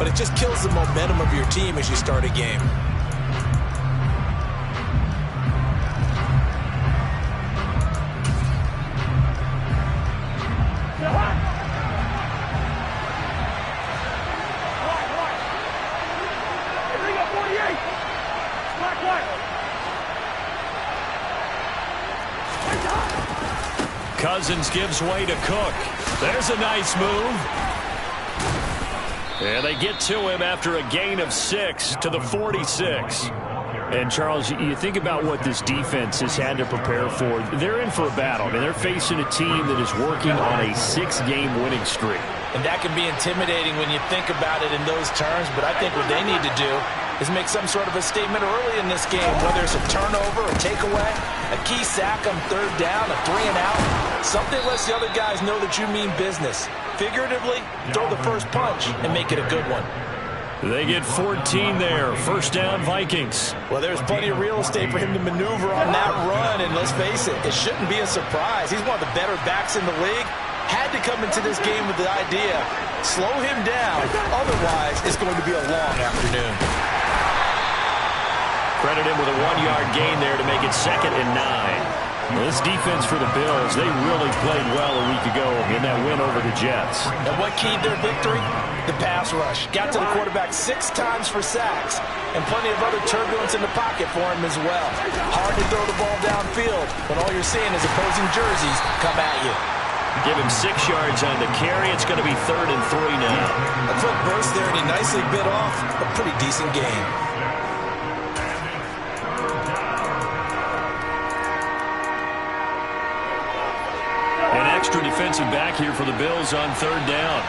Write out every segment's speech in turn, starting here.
but it just kills the momentum of your team as you start a game. Cousins gives way to Cook. There's a nice move. And they get to him after a gain of 6 to the 46. And, Charles, you think about what this defense has had to prepare for. They're in for a battle. I mean, they're facing a team that is working on a 6-game winning streak. And that can be intimidating when you think about it in those terms, but I think what they need to do is make some sort of a statement early in this game, whether it's a turnover, a takeaway, a key sack on third down, a 3-and-out. Something lets the other guys know that you mean business. Figuratively, throw the first punch and make it a good one. They get 14 there. First down, Vikings. Well, there's plenty of real estate for him to maneuver on that run, and let's face it, it shouldn't be a surprise. He's one of the better backs in the league. Had to come into this game with the idea, slow him down, otherwise it's going to be a long afternoon. Credit him with a 1-yard gain there to make it 2nd and 9. Well, this defense for the Bills, they really played well a week ago in that win over the Jets. And what keyed their victory? The pass rush. Got to the quarterback 6 times for sacks, and plenty of other turbulence in the pocket for him as well. Hard to throw the ball downfield when all you're seeing is opposing jerseys come at you. Give him 6 yards on the carry. It's going to be 3rd and 3 now. A quick burst there, and he nicely bit off a pretty decent gain. An extra defensive back here for the Bills on 3rd down.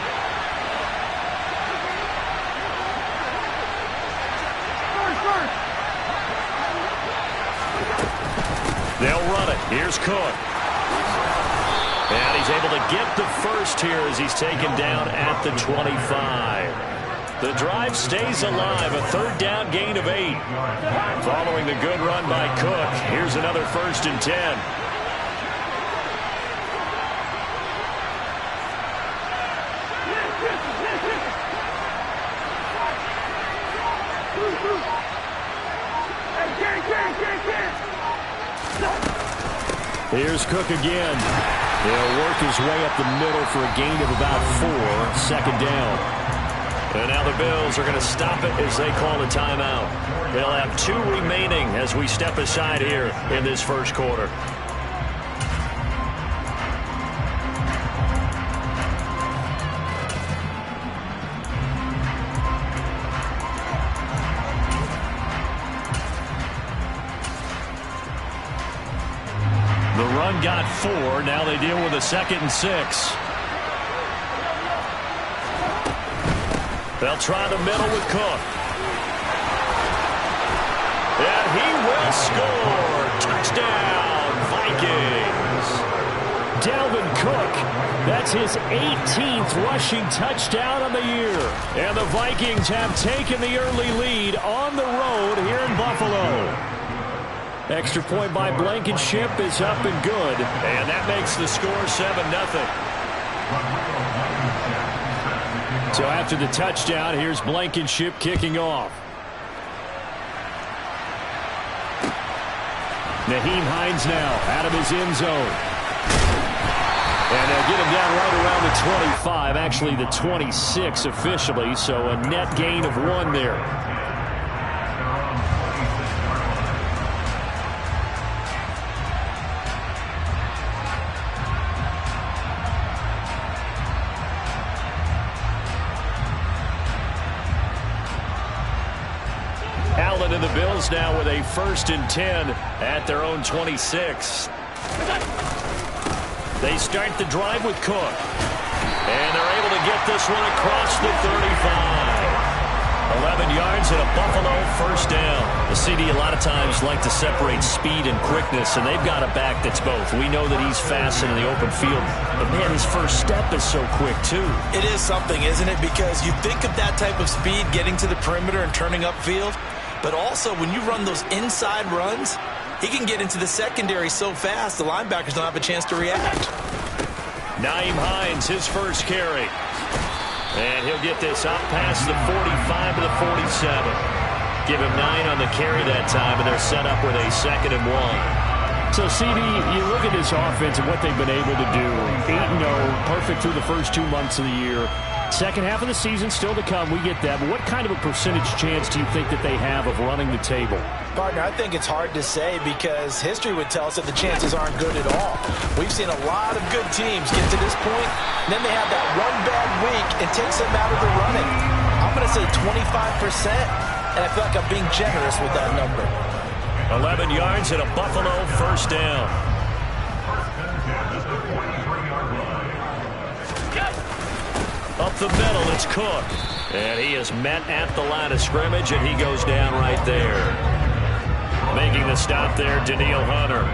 They'll run it. Here's Cook. And he's able to get the first here as he's taken down at the 25. The drive stays alive. A 3rd down gain of 8. Following the good run by Cook, here's another 1st and 10. Here's Cook again. He'll work his way up the middle for a gain of about 4. 2nd down. And now the Bills are going to stop it as they call a timeout. They'll have 2 remaining as we step aside here in this first quarter. Got 4. Now they deal with a 2nd and 6. They'll try the middle with Cook. And he will score. Touchdown, Vikings. Dalvin Cook, that's his 18th rushing touchdown on the year. And the Vikings have taken the early lead on the road here in Buffalo. Extra point by Blankenship is up and good. And that makes the score 7-0. So after the touchdown, here's Blankenship kicking off. Nyheim Hines now out of his end zone. And they'll get him down right around the 25, actually the 26 officially, so a net gain of 1 there. Allen and the Bills now with a 1st and 10 at their own 26. They start the drive with Cook. And they're able to get this one across the 35. 11 yards and a Buffalo 1st down. The CD a lot of times like to separate speed and quickness, and they've got a back that's both. We know that he's fast in the open field, but man, his first step is so quick too. It is something, isn't it? Because you think of that type of speed getting to the perimeter and turning upfield, but also when you run those inside runs, he can get into the secondary so fast the linebackers don't have a chance to react. Nyheim Hines, his first carry. And he'll get this up past the 45 to the 47. Give him 9 on the carry that time, and they're set up with a 2nd and 1. So, CD, you look at this offense and what they've been able to do. 8-0, perfect through the first 2 months of the year. Second half of the season still to come. We get that. But what kind of a percentage chance do you think that they have of running the table? Partner, I think it's hard to say because history would tell us that the chances aren't good at all. We've seen a lot of good teams get to this point, and then they have that one bad week and takes them out of the running. I'm going to say 25%, and I feel like I'm being generous with that number. 11 yards and a Buffalo first down. Up the middle, it's Cook. And he is met at the line of scrimmage, and he goes down right there. Making the stop there, Danielle Hunter.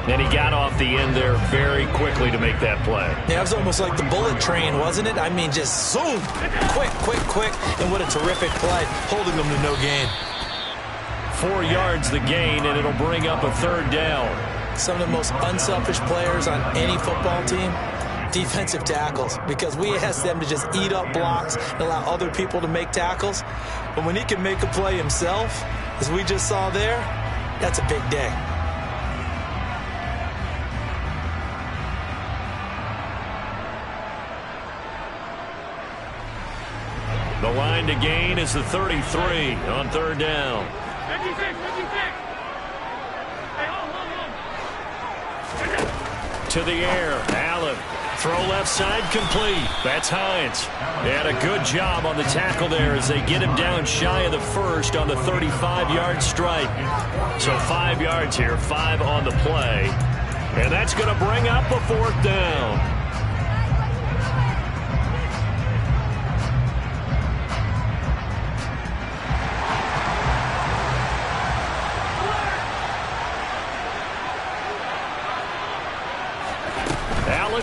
And he got off the end there very quickly to make that play. Yeah, it was almost like the bullet train, wasn't it? I mean, just zoom. Quick. And what a terrific play, holding them to no gain. 4 yards the gain, and it'll bring up a 3rd down. Some of the most unselfish players on any football team, defensive tackles, because we ask them to just eat up blocks and allow other people to make tackles. But when he can make a play himself, as we just saw there, that's a big day. The line to gain is the 33 on 3rd down. 56. Hey, hold. To the air, Allen. Throw left side complete. That's Hines. They had a good job on the tackle there as they get him down shy of the first on the 35-yard strike. So 5 yards here, 5 on the play. And that's going to bring up a 4th down.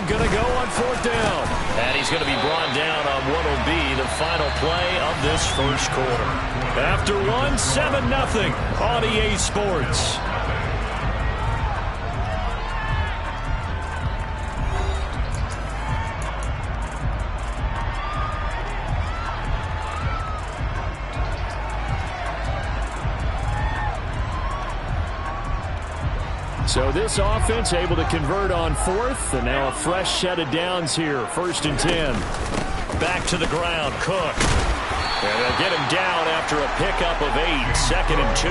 Going to go on 4th down. And he's going to be brought down on what will be the final play of this first quarter. After one, 7-0 on EA Sports. So this offense able to convert on 4th, and now a fresh set of downs here, 1st and 10. Back to the ground, Cook. And they'll get him down after a pickup of 8, 2nd and 2.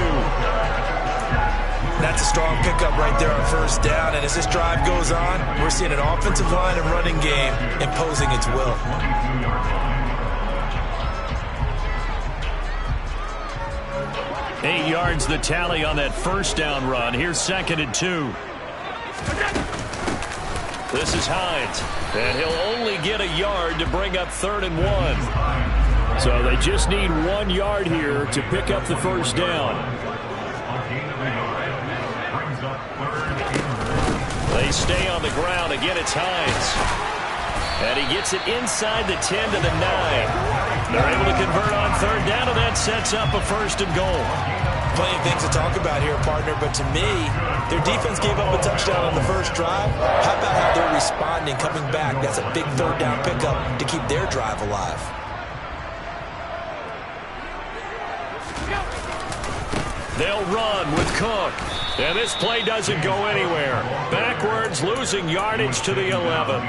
That's a strong pickup right there on 1st down, and as this drive goes on, we're seeing an offensive line and running game imposing its will. Eight yards the tally on that 1st down run. Here's 2nd and 2. This is Hines. And he'll only get a yard to bring up 3rd and 1. So they just need 1 yard here to pick up the 1st down. They stay on the ground. Again, it's Hines. And he gets it inside the 10 to the 9. They're able to convert on 3rd down, and that sets up a 1st and goal. Plenty of things to talk about here, partner, but to me, their defense gave up a touchdown on the first drive. How about how they're responding, coming back? That's a big 3rd down pickup to keep their drive alive. They'll run with Cook. And this play doesn't go anywhere. Backwards, losing yardage to the 11.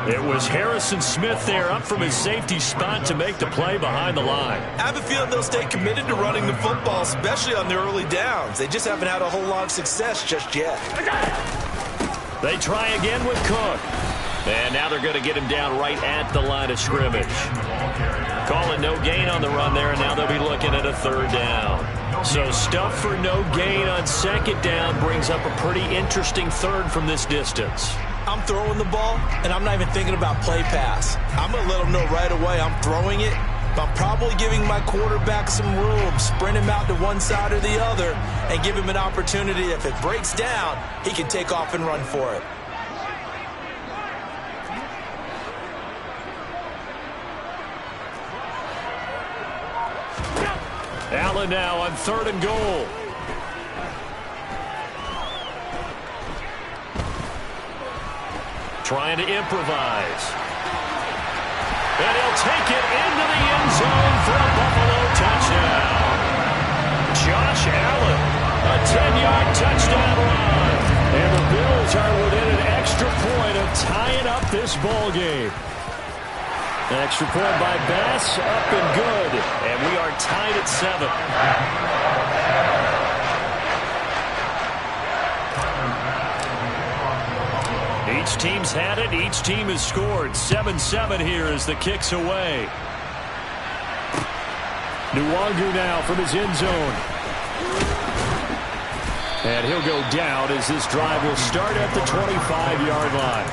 It was Harrison Smith there up from his safety spot to make the play behind the line. I have a feeling they'll stay committed to running the football, especially on their early downs. They just haven't had a whole lot of success just yet. They try again with Cook. And now they're going to get him down right at the line of scrimmage. Calling no gain on the run there, and now they'll be looking at a 3rd down. So stuff for no gain on 2nd down brings up a pretty interesting 3rd from this distance. I'm throwing the ball, and I'm not even thinking about play pass. I'm going to let them know right away I'm throwing it, but I'm probably giving my quarterback some room, sprint him out to one side or the other, and give him an opportunity. If it breaks down, he can take off and run for it. Allen now on 3rd and goal. Trying to improvise. And he'll take it into the end zone for a Buffalo touchdown. Josh Allen, a 10-yard touchdown run. And the Bills are within an extra point of tying up this ball game. An extra point by Bass, up and good. And we are tied at 7. Each team's had it. Each team has scored. 7-7 here as the kick's away. Nwangu now from his end zone. And he'll go down as this drive will start at the 25-yard line.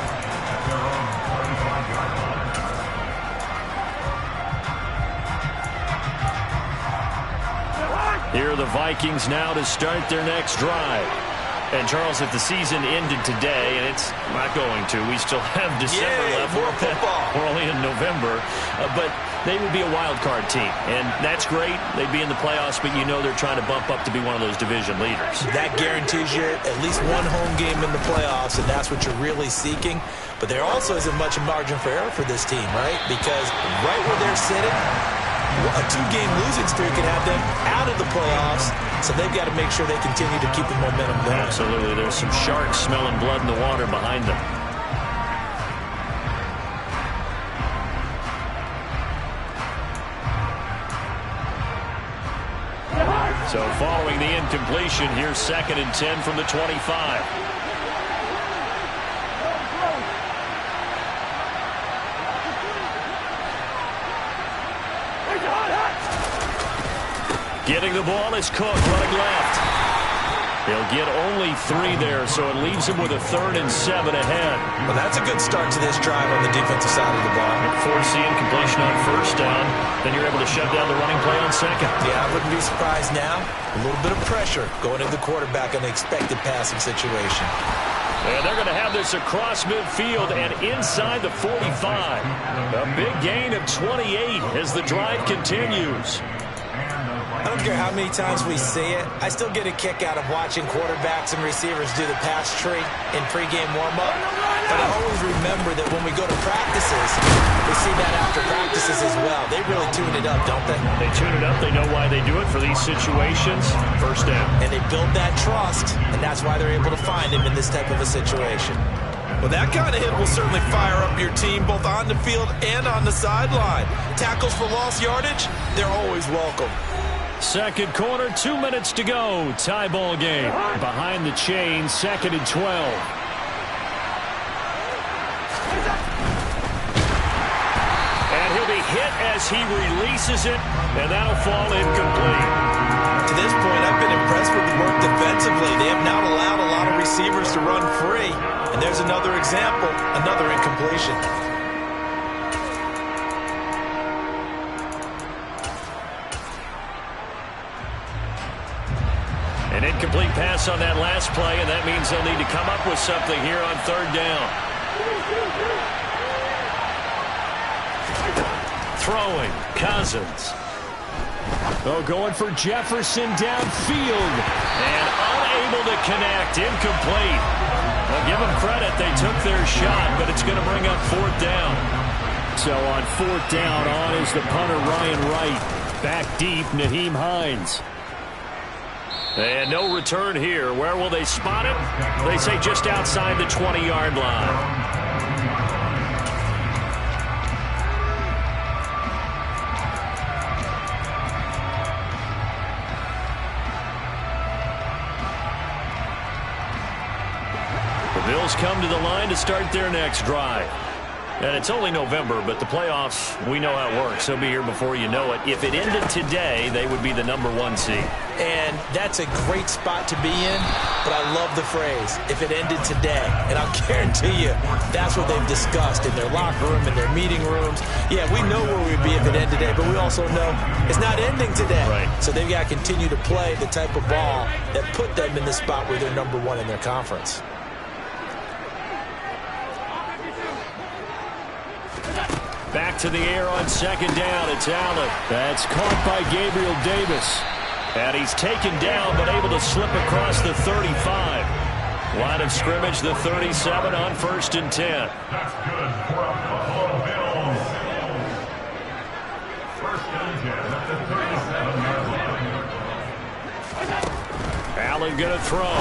Here are the Vikings now to start their next drive. And, Charles, if the season ended today, and it's not going to, we still have December left. More football. We're only in November. But they would be a wild card team. And that's great. They'd be in the playoffs, but you know they're trying to bump up to be one of those division leaders. That guarantees you at least one home game in the playoffs, and that's what you're really seeking. But there also isn't much margin for error for this team, right? Because right where they're sitting, a 2-game losing streak can have them out of the playoffs, so they've got to make sure they continue to keep the momentum going. Absolutely. There's some sharks smelling blood in the water behind them. So following the incompletion, here's 2nd and 10 from the 25. Getting the ball is Cook running left. He'll get only 3 there, so it leaves him with a 3rd and 7 ahead. Well, that's a good start to this drive on the defensive side of the ball. Forcing incompletion on 1st down, then you're able to shut down the running play on 2nd. Yeah, I wouldn't be surprised now. A little bit of pressure going to the quarterback in an expected passing situation. And they're going to have this across midfield and inside the 45. A big gain of 28 as the drive continues. I don't care how many times we see it. I still get a kick out of watching quarterbacks and receivers do the pass tree in pregame warm-up. But I always remember that when we go to practices, we see that after practices as well. They really tune it up, don't they? They tune it up. They know why they do it for these situations. 1st down. And they build that trust, and that's why they're able to find him in this type of a situation. Well, that kind of hit will certainly fire up your team both on the field and on the sideline. Tackles for lost yardage, they're always welcome. 2nd quarter, 2 minutes to go. Tie ball game. Behind the chain, 2nd and 12. And he'll be hit as he releases it, and that'll fall incomplete. To this point, I've been impressed with the work defensively. They have not allowed a lot of receivers to run free. And there's another example, another incompletion. An incomplete pass on that last play, and that means they'll need to come up with something here on 3rd down. Throwing, Cousins. Oh, going for Jefferson downfield. And unable to connect, incomplete. Well, give them credit, they took their shot, but it's going to bring up 4th down. So on 4th down, on is the punter Ryan Wright. Back deep, Nyheim Hines. And no return here. Where will they spot it? They say just outside the 20-yard line. The Bills come to the line to start their next drive. And it's only November, but the playoffs, we know how it works. They'll be here before you know it. If it ended today, they would be the #1 seed. And that's a great spot to be in, but I love the phrase, if it ended today. And I'll guarantee you, that's what they've discussed in their locker room, in their meeting rooms. Yeah, we know where we'd be if it ended today, but we also know it's not ending today. Right. So they've got to continue to play the type of ball that put them in the spot where they're #1 in their conference. Back to the air on 2nd down. It's Allen. That's caught by Gabriel Davis. And he's taken down, but able to slip across the 35. Line of scrimmage, the 37 on 1st and 10. Allen going to throw.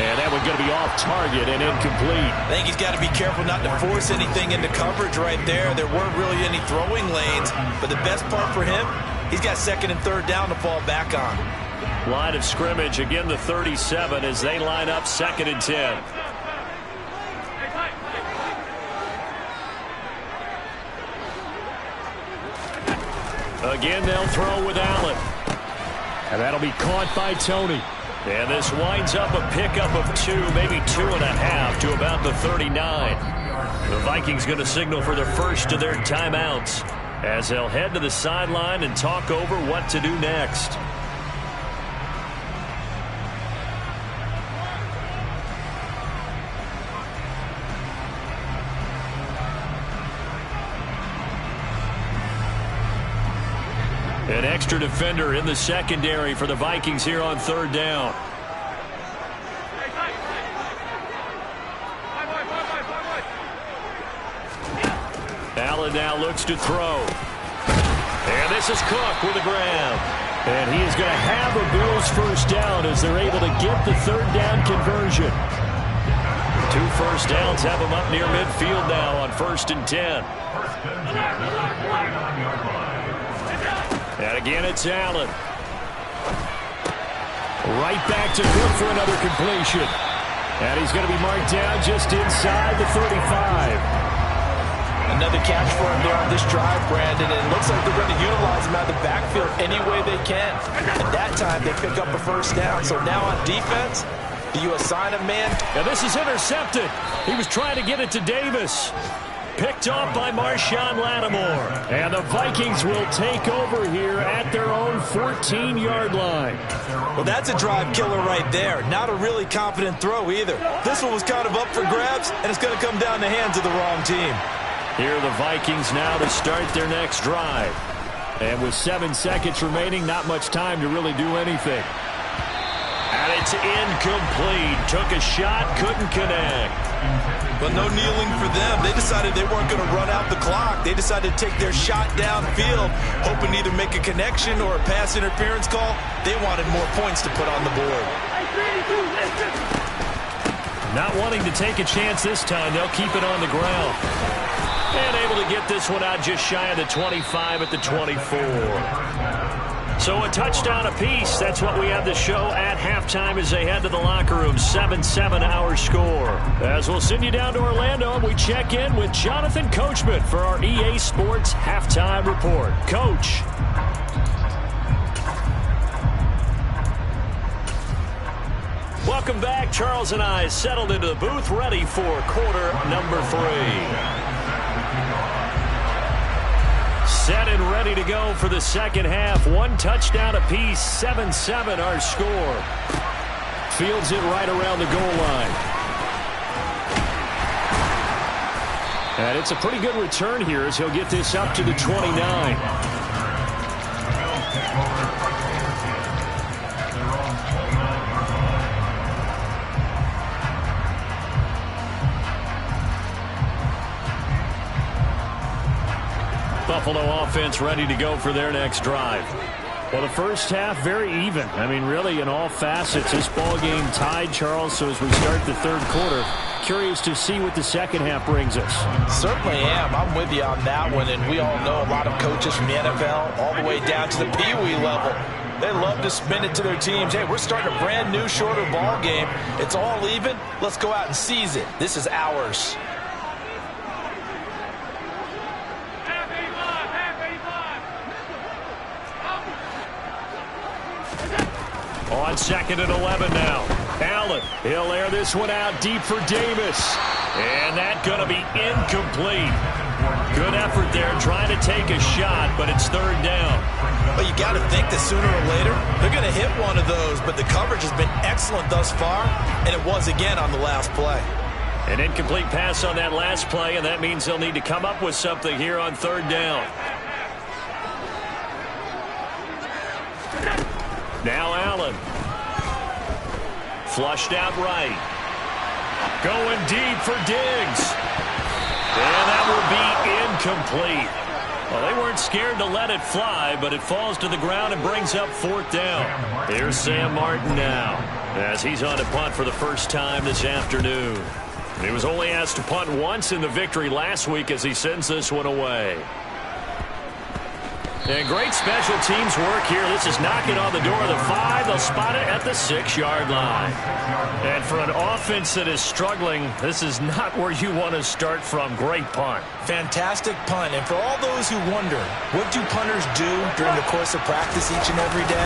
And that one's going to be off target and incomplete. I think he's got to be careful not to force anything into coverage right there. There weren't really any throwing lanes, but the best part for him, he's got second and third down to fall back on. Line of scrimmage, again the 37 as they line up 2nd and 10. Again, they'll throw with Allen. And that'll be caught by Tony. And this winds up a pickup of 2, maybe 2.5 to about the 39. The Vikings going to signal for the first of their timeouts as they'll head to the sideline and talk over what to do next. An extra defender in the secondary for the Vikings here on 3rd down. Allen now looks to throw. And this is Cook with a grab. And he is going to have a Bills first down as they're able to get the 3rd down conversion. 2 first downs have them up near midfield now on 1st and 10. And again, it's Allen. Right back to Cook for another completion. And he's going to be marked down just inside the 35. Another catch for him there on this drive, Brandon. And it looks like they're going to utilize him out of the backfield any way they can. At that time, they pick up a first down. So now on defense, do you assign a man? And this is intercepted. He was trying to get it to Davis. Picked off by Marshawn Lattimore. And the Vikings will take over here at their own 14-yard line. Well, that's a drive killer right there. Not a really confident throw either. This one was kind of up for grabs, and it's going to come down the hands of the wrong team. Here are the Vikings now to start their next drive. And with 7 seconds remaining, not much time to really do anything. And it's incomplete. Took a shot, couldn't connect. But no kneeling for them. They decided they weren't going to run out the clock. They decided to take their shot downfield, hoping to either make a connection or a pass interference call. They wanted more points to put on the board. Not wanting to take a chance this time. They'll keep it on the ground. And able to get this one out just shy of the 25 at the 24. So a touchdown apiece. That's what we have the show at halftime as they head to the locker room. 7-7 our score. As we'll send you down to Orlando, we check in with Jonathan Coachman for our EA Sports Halftime Report. Coach. Welcome back. Charles and I settled into the booth, ready for quarter number 3. Set and ready to go for the second half. 1 touchdown apiece, 7-7 our score. Fields it right around the goal line. And it's a pretty good return here as he'll get this up to the 29. Buffalo offense ready to go for their next drive. Well, the first half, very even. I mean, really, in all facets, this ball game tied, Charles. So as we start the 3rd quarter, curious to see what the second half brings us. Certainly am. I'm with you on that one. And we all know a lot of coaches from the NFL all the way down to the Pee-wee level. They love to spin it to their teams. Hey, we're starting a brand new, shorter ball game. It's all even. Let's go out and seize it. This is ours. On 2nd and 11 now. Allen, he'll air this one out deep for Davis. And that's going to be incomplete. Good effort there trying to take a shot, but it's 3rd down. Well, you got to think that sooner or later they're going to hit one of those, but the coverage has been excellent thus far, and it was again on the last play. An incomplete pass on that last play, and that means they'll need to come up with something here on 3rd down. Now Allen. Flushed out right. Going deep for Diggs. And that will be incomplete. Well, they weren't scared to let it fly, but it falls to the ground and brings up 4th down. Here's Sam Martin now, as he's on to punt for the first time this afternoon. He was only asked to punt once in the victory last week as he sends this one away. And great special teams work here. This is knocking on the door of the 5. They'll spot it at the 6-yard line. And for an offense that is struggling, this is not where you want to start from. Great punt. Fantastic punt. And for all those who wonder, what do punters do during the course of practice each and every day?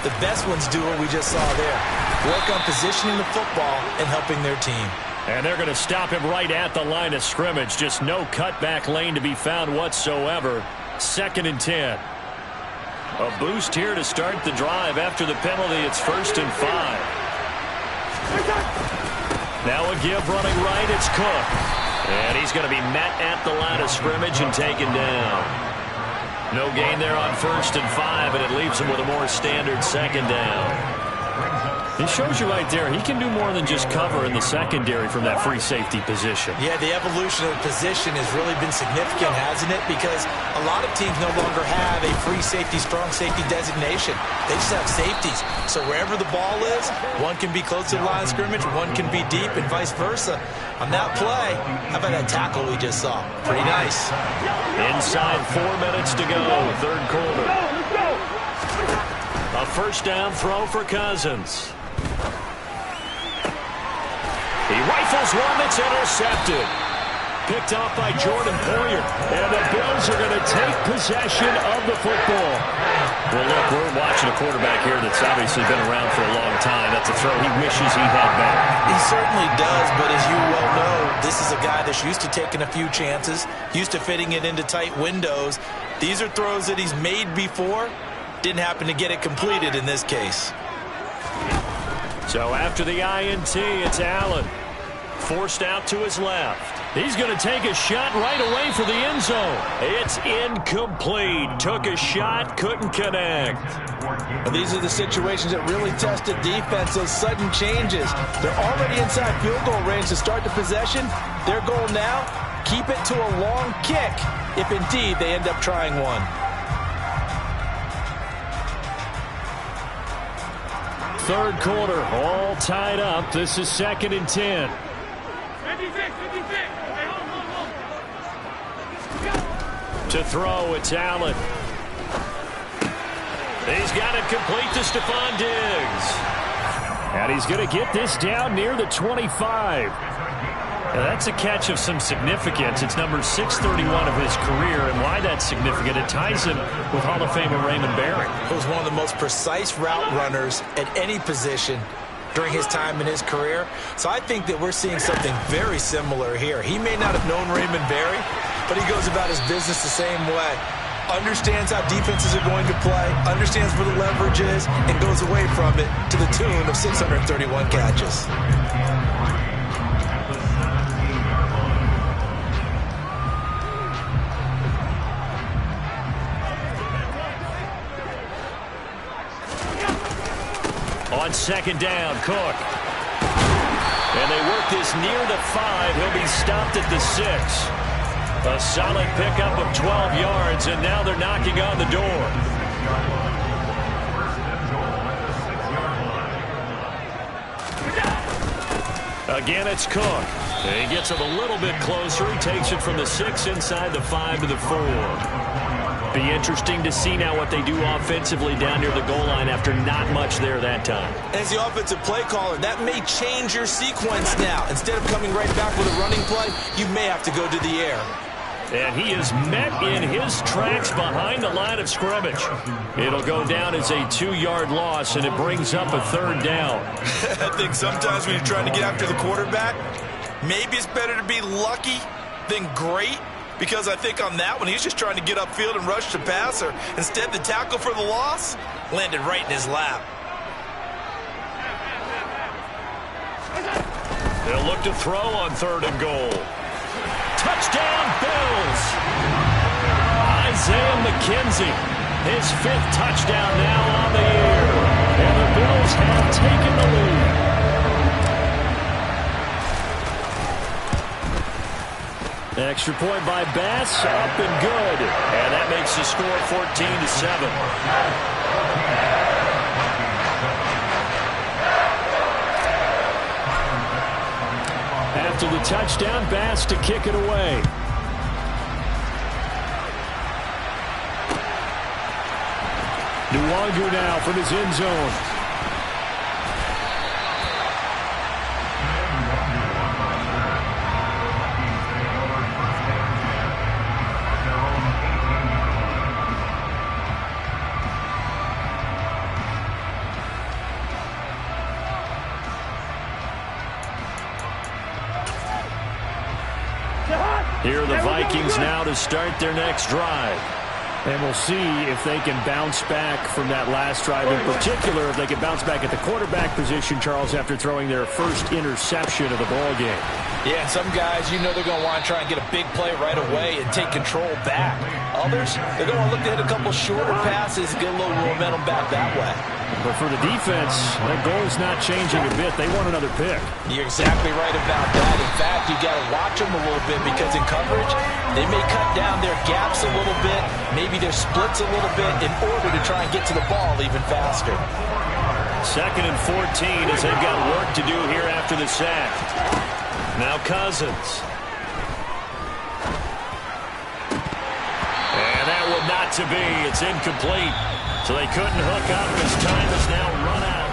The best ones do what we just saw there. Work on positioning the football and helping their team. And they're going to stop him right at the line of scrimmage. Just no cutback lane to be found whatsoever. 2nd and 10. A boost here to start the drive. After the penalty, it's 1st and 5. Now a give running right. It's Cook. And he's going to be met at the line of scrimmage and taken down. No gain there on 1st and 5, and it leaves him with a more standard 2nd down. It shows you right there, he can do more than just cover in the secondary from that free safety position. Yeah, the evolution of the position has really been significant, hasn't it? Because a lot of teams no longer have a free safety, strong safety designation. They just have safeties. So wherever the ball is, one can be close to the line of scrimmage, one can be deep, and vice versa. On that play, how about that tackle we just saw? Pretty nice. Inside 4 minutes to go, 3rd quarter. A 1st down throw for Cousins. He rifles one that's intercepted. Picked off by Jordan Poyer. And the Bills are going to take possession of the football. Well, look, we're watching a quarterback here that's obviously been around for a long time. That's a throw he wishes he had back. He certainly does, but as you well know, this is a guy that's used to taking a few chances, used to fitting it into tight windows. These are throws that he's made before. Didn't happen to get it completed in this case. So after the INT, it's Allen. Forced out to his left. He's going to take a shot right away for the end zone. It's incomplete. Took a shot, couldn't connect. And these are the situations that really test the defense, those sudden changes. They're already inside field goal range to start the possession. Their goal now, keep it to a long kick, if indeed they end up trying one. Third quarter, all tied up. This is 2nd and 10. To throw, it's Allen. He's got it complete to Stephon Diggs. And he's going to get this down near the 25. Now that's a catch of some significance. It's number 631 of his career, and why that's significant, it ties him with Hall of Famer Raymond Berry. He was one of the most precise route runners at any position during his time in his career. So I think that we're seeing something very similar here. He may not have known Raymond Berry, but he goes about his business the same way. Understands how defenses are going to play, understands where the leverage is, and goes away from it to the tune of 631 catches. On 2nd down, Cook. And they work this near the 5. He'll be stopped at the 6. A solid pickup of 12 yards, and now they're knocking on the door. Again, it's Cook. And he gets him a little bit closer. He takes it from the 6 inside the 5 to the 4. Be interesting to see now what they do offensively down near the goal line after not much there that time. As the offensive play caller, that may change your sequence now. Instead of coming right back with a running play, you may have to go to the air. And he is met in his tracks behind the line of scrimmage. It'll go down as a 2-yard loss, and it brings up a 3rd down. I think sometimes when you're trying to get after the quarterback, maybe it's better to be lucky than great. Because I think on that one, he's just trying to get upfield and rush the passer. Instead, the tackle for the loss landed right in his lap. They'll look to throw on 3rd and goal. Touchdown, Bills! Isaiah McKenzie, his 5th touchdown now on the year. And the Bills have taken the lead. Extra point by Bass, up and good. And that makes the score 14-7. After the touchdown, Bass to kick it away. Nwangu now from his end zone. Here are the Vikings now to start their next drive. And we'll see if they can bounce back from that last drive. In particular, if they can bounce back at the quarterback position, Charles, after throwing their first interception of the ball game. Yeah, and some guys, you know they're going to want to try and get a big play right away and take control back. Others, they're going to look to hit a couple shorter passes and get a little momentum back that way. But for the defense, their goal is not changing a bit. They want another pick. You're exactly right about that. In fact, you got to watch them a little bit because in coverage, they may cut down their gaps a little bit, maybe their splits a little bit in order to try and get to the ball even faster. 2nd and 14 as they've got work to do here after the sack. Now Cousins. And that one not to be. It's incomplete. So they couldn't hook up as time has now run out.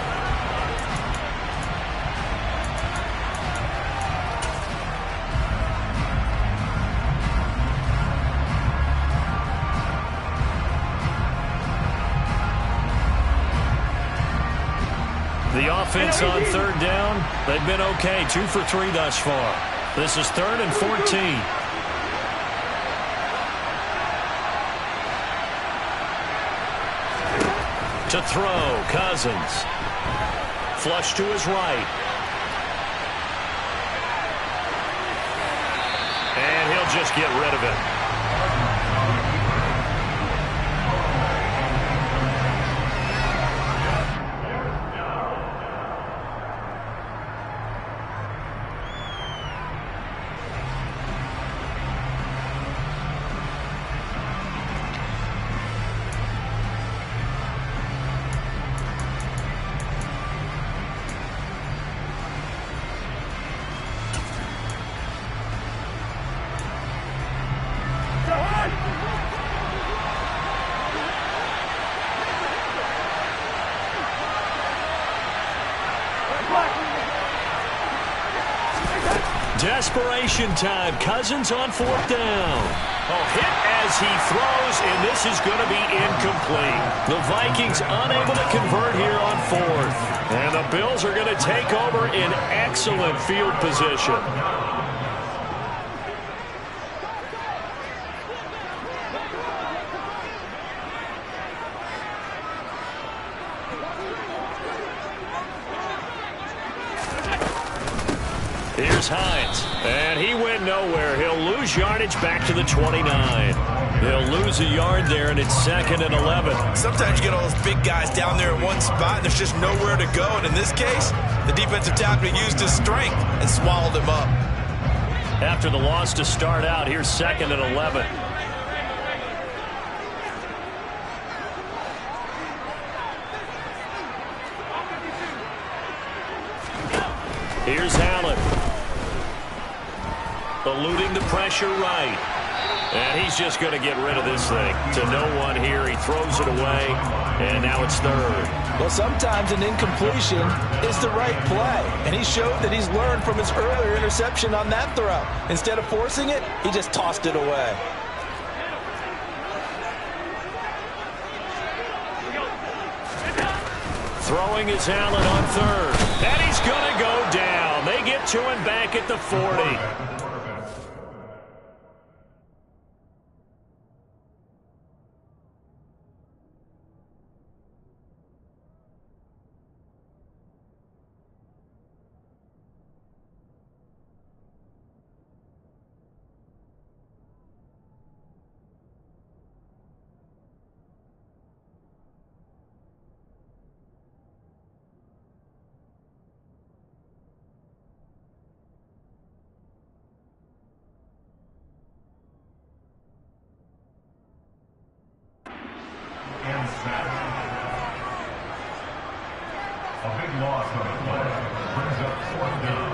The offense on 3rd down, they've been okay. 2 for 3 thus far. This is 3rd and 14. To throw, Cousins. Flush to his right. And he'll just get rid of it. Desperation time. Cousins on 4th down. Oh, hit as he throws, and this is going to be incomplete. The Vikings unable to convert here on 4th. And the Bills are going to take over in excellent field position. Here's Hines, and he went nowhere. He'll lose yardage back to the 29. He'll lose a yard there, and it's 2nd and 11. Sometimes you get all those big guys down there in one spot, and there's just nowhere to go. And in this case, the defensive tackle used his strength and swallowed him up. After the loss to start out, here's 2nd and 11. Here's Allen. Eluding the pressure right. And he's just going to get rid of this thing. To no one here. He throws it away. And now it's 3rd. Well, sometimes an incompletion is the right play. And he showed that he's learned from his earlier interception on that throw. Instead of forcing it, he just tossed it away. Throwing is Allen on 3rd. And he's going to go down. They get to him back at the 40. A big loss on the play. Brings up 4th down.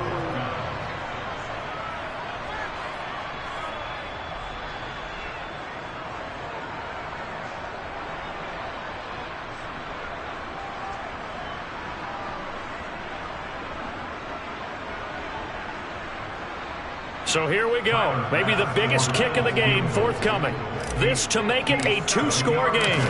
So here we go. Maybe the biggest kick of the game forthcoming. This to make it a 2-score game.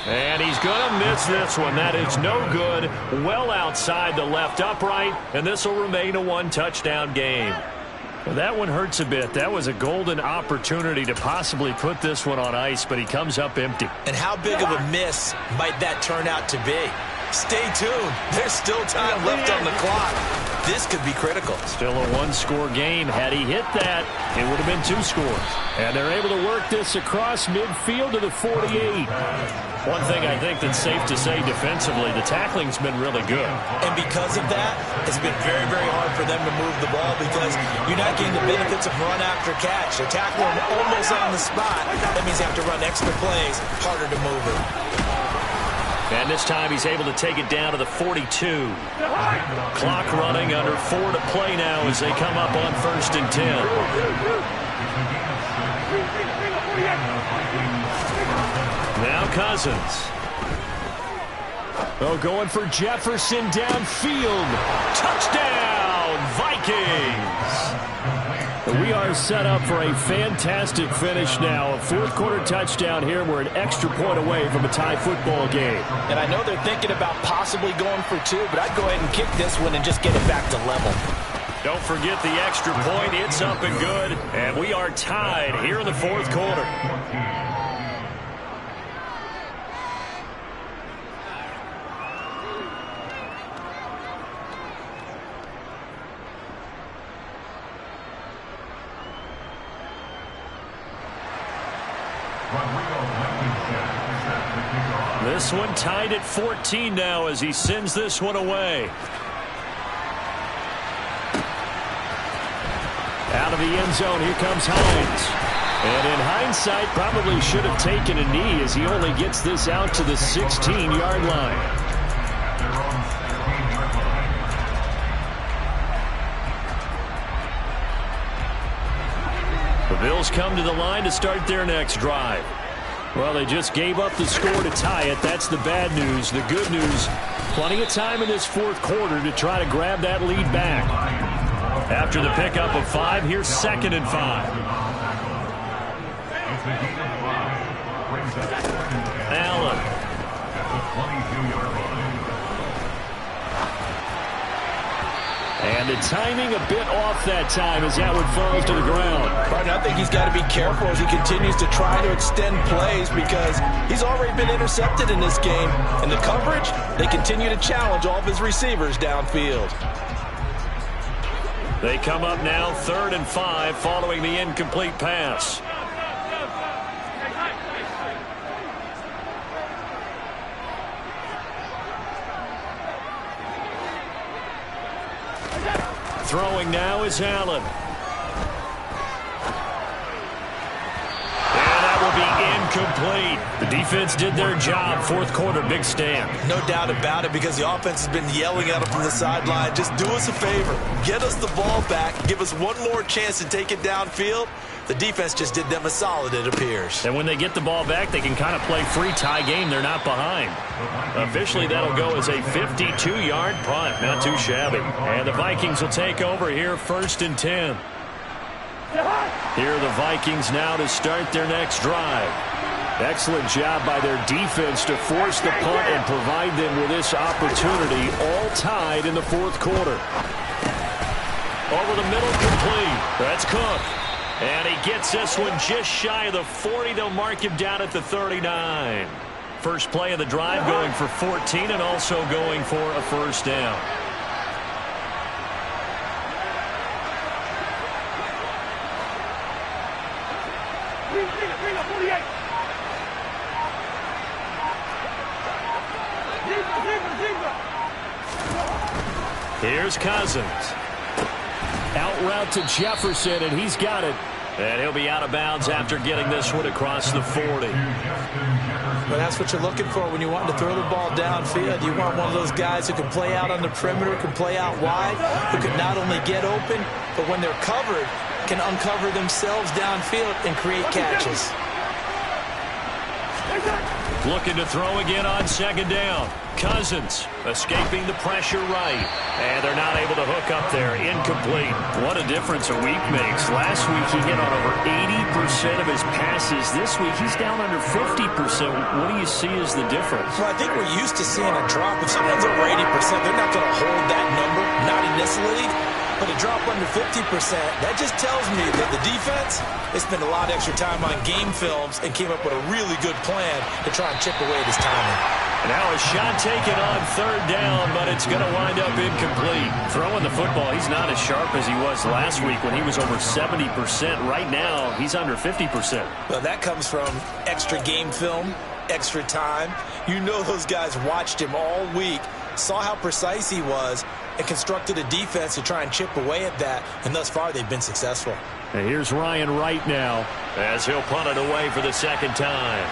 And he's going to miss this one. That is no good. Well outside the left upright. And this will remain a 1-touchdown game. Well, that one hurts a bit. That was a golden opportunity to possibly put this one on ice, but he comes up empty. And how big of a miss might that turn out to be? Stay tuned. There's still time left on the clock. This could be critical. Still a 1-score game. Had he hit that, it would have been 2 scores. And they're able to work this across midfield to the 48. One thing I think that's safe to say defensively, the tackling's been really good. And because of that, it's been very, very hard for them to move the ball because you're not getting the benefits of run after catch. They're tackling almost on the spot. That means you have to run extra plays, harder to move it. And this time he's able to take it down to the 42. Clock running, under 4 to play now as they come up on 1st and 10. Now Cousins. Oh, going for Jefferson downfield. Touchdown, Vikings! We are set up for a fantastic finish now. A 4th-quarter touchdown here. We're an extra point away from a tie football game. And I know they're thinking about possibly going for 2, but I'd go ahead and kick this one and just get it back to level. Don't forget the extra point. It's up and good. And we are tied here in the 4th quarter. This one tied at 14 now as he sends this one away. Out of the end zone, here comes Hines. And in hindsight, probably should have taken a knee as he only gets this out to the 16-yard line. The Bills come to the line to start their next drive. Well, they just gave up the score to tie it. That's the bad news. The good news, plenty of time in this 4th quarter to try to grab that lead back. After the pickup of 5, here's 2nd and 5. Allen. And the timing a bit off that time as that one falls to the ground. Right, I think he's got to be careful as he continues to try to extend plays because he's already been intercepted in this game. And the coverage, they continue to challenge all of his receivers downfield. They come up now 3rd and 5 following the incomplete pass. Throwing now is Allen. And that will be incomplete. The defense did their job. 4th quarter, big stand. No doubt about it because the offense has been yelling at him from the sideline. Just do us a favor. Get us the ball back. Give us one more chance to take it downfield. The defense just did them a solid, it appears. And when they get the ball back, they can kind of play free tie game. They're not behind. Officially, that'll go as a 52-yard punt. Not too shabby. And the Vikings will take over here 1st and 10. Here are the Vikings now to start their next drive. Excellent job by their defense to force the punt and provide them with this opportunity, all tied in the 4th quarter. Over the middle, complete. That's Cook. And he gets this one just shy of the 40. They'll mark him down at the 39. First play of the drive going for 14 and also going for a 1st down. Here's Cousins. Out route to Jefferson, and he's got it. And he'll be out of bounds after getting this one across the 40. But that's what you're looking for when you want to throw the ball downfield. You want one of those guys who can play out on the perimeter, can play out wide, who can not only get open, but when they're covered, can uncover themselves downfield and create catches. Looking to throw again on second down. Cousins escaping the pressure right. And they're not able to hook up there. Incomplete. What a difference a week makes. Last week he hit on over 80% of his passes. This week he's down under 50%. What do you see as the difference? Well, I think we're used to seeing a drop. If someone's over 80%, they're not going to hold that number, not in this league. But a drop under 50%, that just tells me that the defense has spent a lot of extra time on game films and came up with a really good plan to try and chip away at his timing. And now a shot taken on third down, but it's going to wind up incomplete. Throwing the football, he's not as sharp as he was last week when he was over 70%. Right now, he's under 50%. Well, that comes from extra game film, extra time. You know those guys watched him all week, saw how precise he was, and constructed a defense to try and chip away at that, and thus far they've been successful. And here's Ryan Wright now, as he'll punt it away for the second time.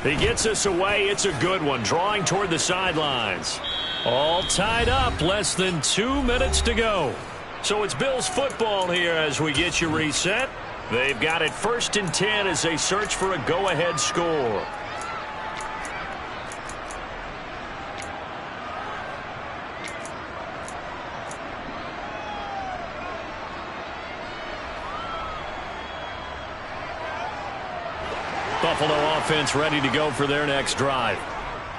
He gets us away. It's a good one, drawing toward the sidelines. All tied up, less than 2 minutes to go. So it's Bills football here as we get you reset. They've got it 1st and 10 as they search for a go-ahead score. Buffalo offense ready to go for their next drive.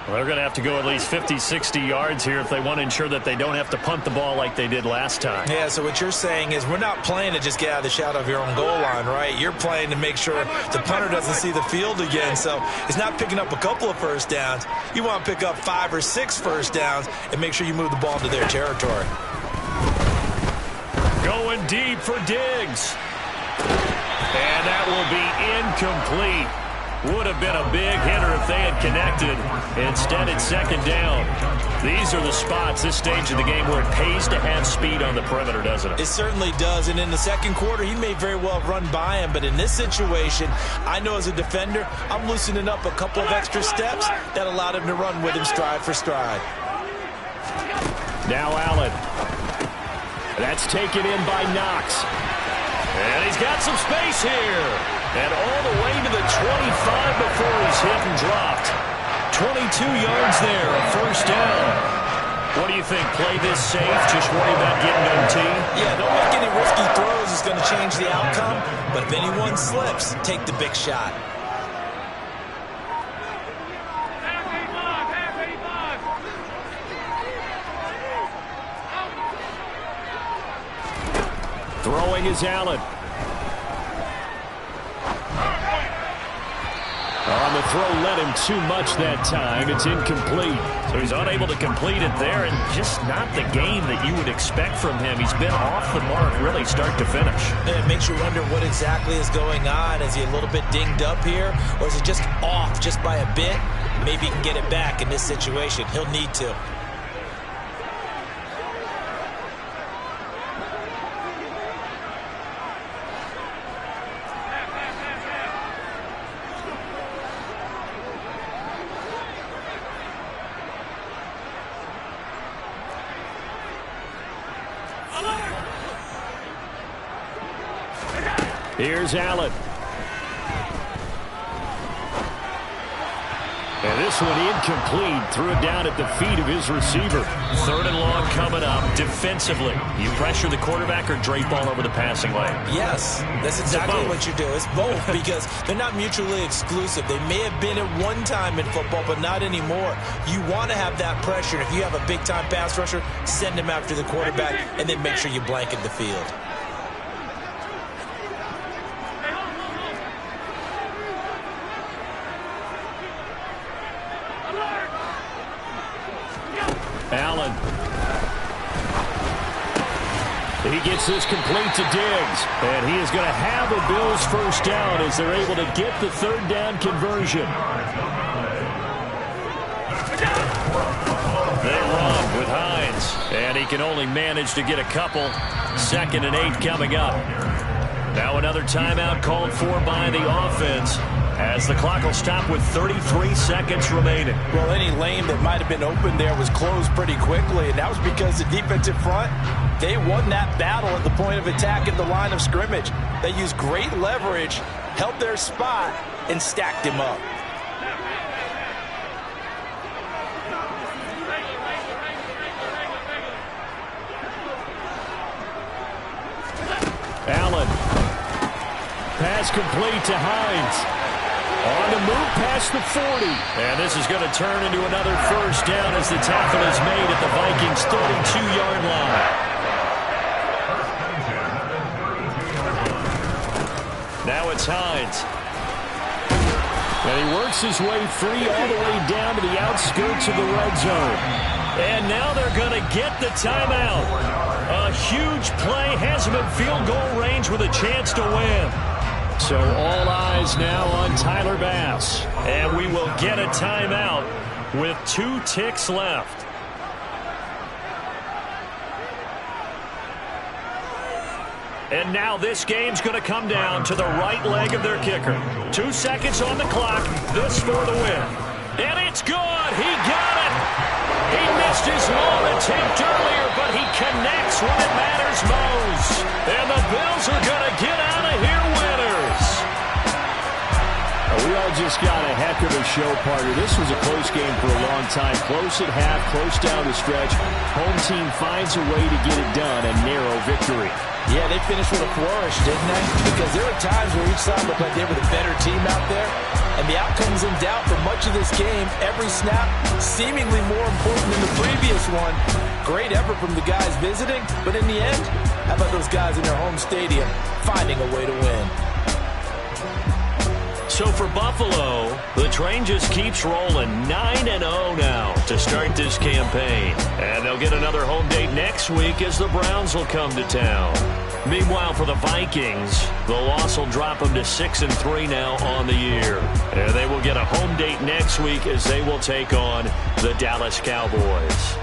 Well, they're going to have to go at least 50, 60 yards here if they want to ensure that they don't have to punt the ball like they did last time. Yeah, so what you're saying is we're not playing to just get out of the shadow of your own goal line, right? You're playing to make sure the punter doesn't see the field again. So it's not picking up a couple of first downs. You want to pick up 5 or 6 first downs and make sure you move the ball to their territory. Going deep for Diggs. And that will be incomplete. Would have been a big hitter if they had connected. Instead, it's second down. These are the spots, this stage of the game, where it pays to have speed on the perimeter, doesn't it? It certainly does. And in the second quarter, he may very well have run by him. But in this situation, I know as a defender, I'm loosening up a couple of extra steps that allowed him to run with him stride for stride. now Allen. That's taken in by Knox. And he's got some space here. And all the way to the 25 before he's hit and dropped. 22 yards there, a first down. What do you think? Play this safe? Just worry about getting OT? Yeah, don't make any risky throws. It's going to change the outcome. But if anyone slips, take the big shot. Throwing is Allen. On the throw, led him too much that time. It's incomplete. So he's unable to complete it there, and just not the game that you would expect from him. He's been off the mark really start to finish. It makes you wonder what exactly is going on. Is he a little bit dinged up here, or is it just off just by a bit? Maybe he can get it back in this situation. He'll need to. Here's Allen. And this one incomplete. Threw it down at the feet of his receiver. Third and long coming up. Defensively, you pressure the quarterback or drape all over the passing lane? Yes, that's exactly what you do. It's both because they're not mutually exclusive. They may have been at one time in football, but not anymore. You want to have that pressure. If you have a big-time pass rusher, send him after the quarterback, and then make sure you blanket the field. Allen. He gets this complete to Diggs. And he is going to have a Bills first down as they're able to get the third down conversion. They run with Hines. And he can only manage to get a couple. 2nd and 8 coming up. Now another timeout called for by the offense as the clock will stop with 33 seconds remaining. Well, any lane that might have been open there was closed pretty quickly, and that was because the defensive front, they won that battle at the point of attack at the line of scrimmage. They used great leverage, held their spot, and stacked him up. Allen. Pass complete to Hines. On the move past the 40. And this is going to turn into another first down as the tackle is made at the Vikings' 32-yard line. Now it's Hines. And he works his way free all the way down to the outskirts of the red zone. And now they're going to get the timeout. A huge play has him at field goal range with a chance to win. So all eyes now on Tyler Bass. And we will get a timeout with 2 ticks left. And now this game's going to come down to the right leg of their kicker. 2 seconds on the clock. This for the win. And it's good. He got it. He missed his long attempt earlier, but he connects when it matters most. And the Bills are going to get out of here winners. We all just got a heck of a show, partner. This was a close game for a long time. Close at half, close down the stretch. Home team finds a way to get it done. A narrow victory. Yeah, they finished with a flourish, didn't they? Because there were times where each side looked like they were the better team out there. And the outcome's in doubt for much of this game. Every snap seemingly more important than the previous one. Great effort from the guys visiting. But in the end, how about those guys in their home stadium finding a way to win? So for Buffalo, the train just keeps rolling 9-0 now to start this campaign. And they'll get another home date next week as the Browns will come to town. Meanwhile, for the Vikings, the loss will drop them to 6-3 now on the year. And they will get a home date next week as they will take on the Dallas Cowboys.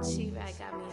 She-Rag got me.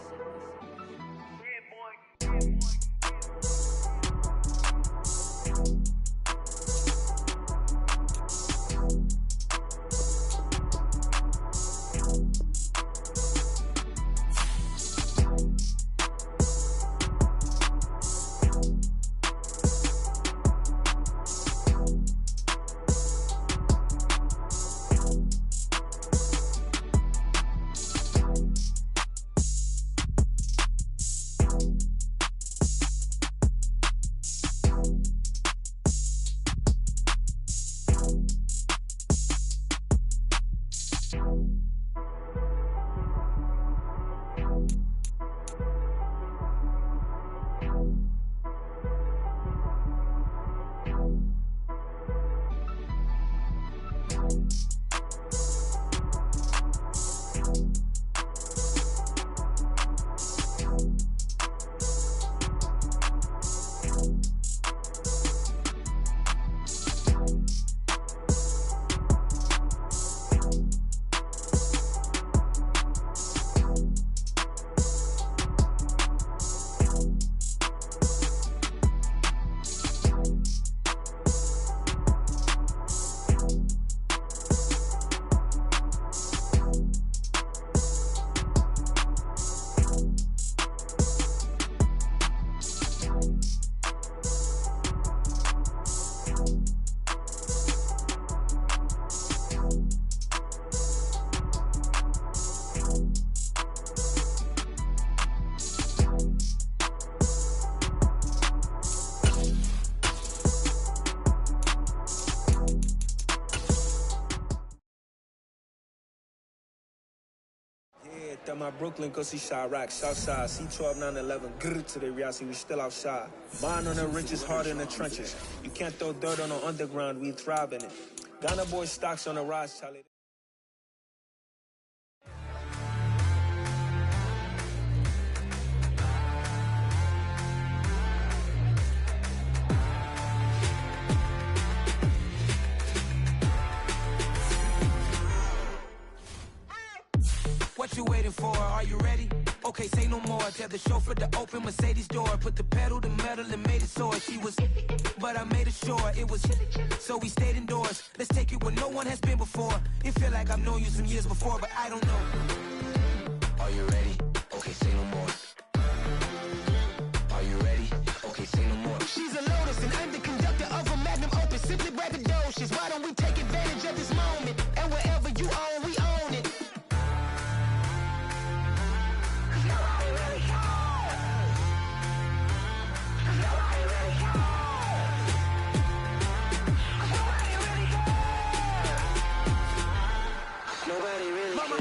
I'm at Brooklyn, go see Chirac, Southside, C12, 911, grrr to the Riasi, we still outside. Mine on the riches, hard in the trenches. You can't throw dirt on the underground, we thrive in it. Ghana boy stocks on the rise, Charlie. What you waiting for? Are you ready? Okay, say no more. Tell the chauffeur to open Mercedes door. Put the pedal to metal and made it soar. She was, but I made it sure it was. So we stayed indoors. Let's take it where no one has been before. It feel like I've known you some years before, but I don't know. Are you ready? Okay, say no more. Are you ready? Okay, say no more. She's a Lotus and I'm the conductor of a Magnum Opus. Simply braggadocious. Why don't we take advantage of this moment? And wherever you own, we own it.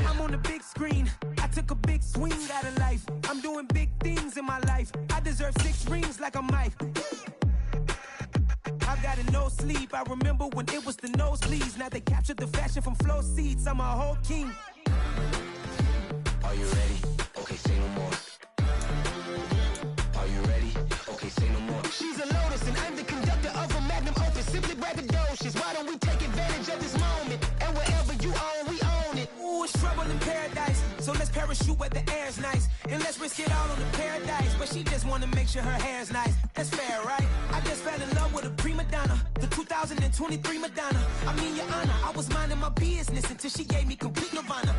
I'm on the big screen. I took a big swing out of life. I'm doing big things in my life. I deserve 6 rings like a Mike. I've got no sleep. I remember when it was the nosebleeds. Now they captured the fashion from flow seats. I'm a whole king. Are you ready? Okay, say no more. Are you ready? Okay, say no more. She's a Lotus and I'm the conductor of a Magnum Opus. Simply braggadocious. Why don't we take advantage of this moment? And wherever you own, we own it. Ooh, it's trouble in paradise. So let's parachute where the air's nice. And let's risk it all on the paradise. But she just wanna make sure her hair's nice. That's fair, right? I just fell in love with a prima donna. The 2023 Madonna. I mean, your honor, I was minding my business until she gave me complete nirvana.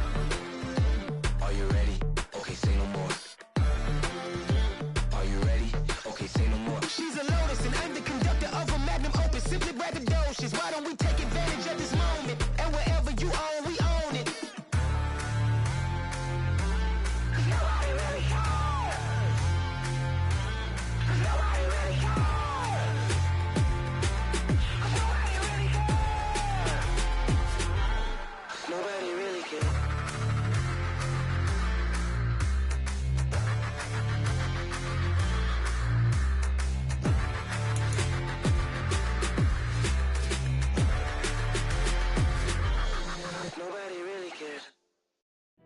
Are you ready?